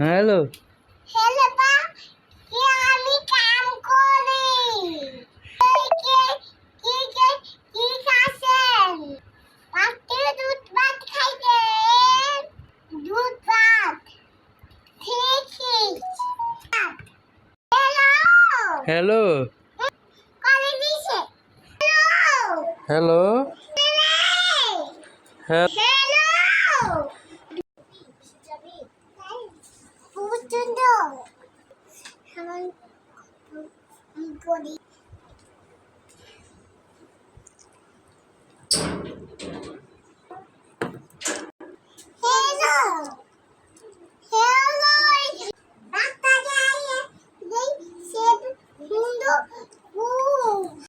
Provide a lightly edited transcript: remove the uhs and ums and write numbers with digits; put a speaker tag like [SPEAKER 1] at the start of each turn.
[SPEAKER 1] hello
[SPEAKER 2] hello পা কি আমি কাম করি কি কি কি কি খাচ্ছেন পাতে দুধ ভাত খাইছেন দুধ ভাত ঠিক হ্যালো
[SPEAKER 1] হ্যালো
[SPEAKER 2] কলে দিছে
[SPEAKER 1] হ্যালো হ্যাঁ
[SPEAKER 2] হ্যালো পছন্দ আমার করি হ্যালো হ্যালো বাচ্চা যায় এই সেব সুন্দর